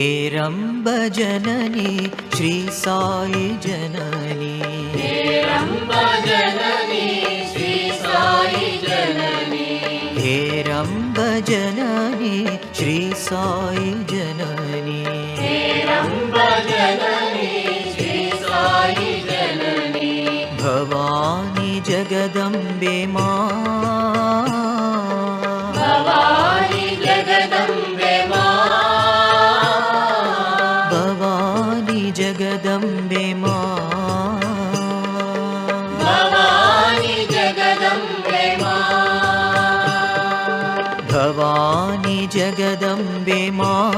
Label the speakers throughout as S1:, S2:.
S1: हेरंब जननी श्री साई जननी,
S2: हेरंब जननी श्री साई जननी,
S1: हेरंब जननी श्री साई जननी,
S2: हेरंब जननी श्री साई जननी,
S1: भवानी जगदम्बे मां,
S2: भवानी जगदम्बे मां,
S1: भवानी जगदम्बे मां,
S2: भवानी जगदम्बे मां,
S1: भवानी जगदम्बे मां,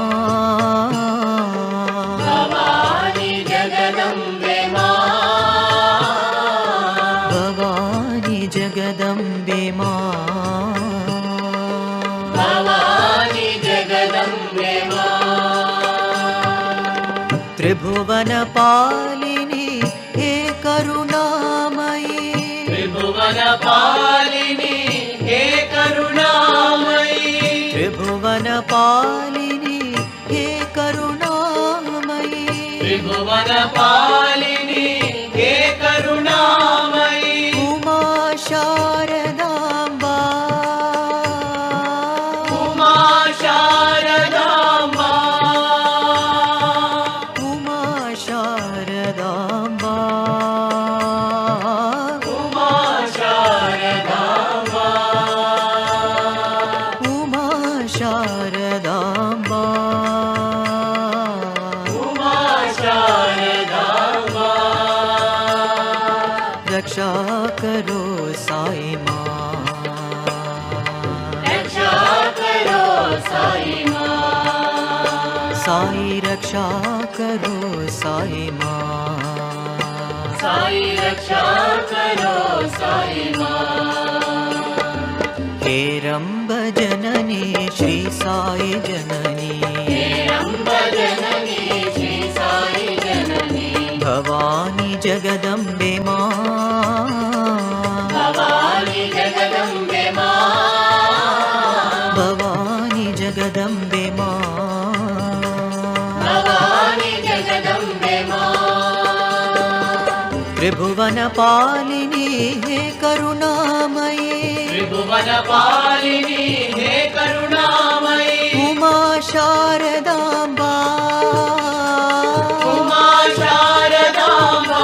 S2: भवानी जगदम्बे मां,
S1: भवानी जगदम्बे मां,
S2: भवानी जगदम्बे मां,
S1: त्रिभुवन पालिनी हे करुणामयी,
S2: त्रिभुवन पालिनी हे करुणामयी,
S1: त्रिभुवन पालिनी हे करुणामयी,
S2: त्रिभुवन पालिनी हे करुणामयी,
S1: उमा शारदाम्बा,
S2: उमा शारदाम्बा,
S1: उमा शारदाम्बा,
S2: उमा शारदाम्बा,
S1: उमा शारदाम्बा,
S2: उमा शारदाम्बा,
S1: रक्षा करो साई मां,
S2: रक्षा करो साई मां,
S1: साई रक्षा करो साई मां,
S2: साई रक्षा करो साई मां,
S1: हेरंब जननी श्री साई जननी,
S2: हेरंब जननी श्री साई जननी,
S1: भवानी जगदम्बे मां,
S2: भवानी जगदम्बे मां,
S1: भवानी जगदम्बे मां,
S2: भवानी जगदम्बे मां,
S1: त्रिभुवन पालिनी हे करुणामयी,
S2: त्रिभुवन पालिनी हे करुणामयी,
S1: उमा शारदाम्बा,
S2: उमा शारदाम्बा,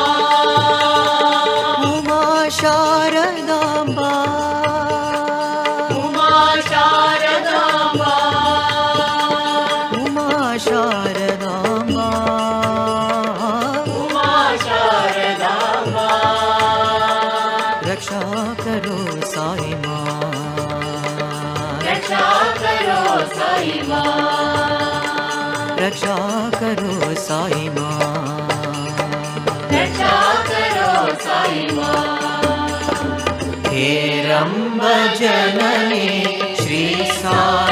S1: उमा शारदाम्बा,
S2: उमा शारदाम्बा,
S1: उमा शारदाम्बा,
S2: उमा शारदाम्बा,
S1: रक्षा करो साई मां,
S2: रक्षा करो साई मां,
S1: रक्षा करो साई मां,
S2: रक्षा करो साई मां,
S1: हेरंब जननी श्री साई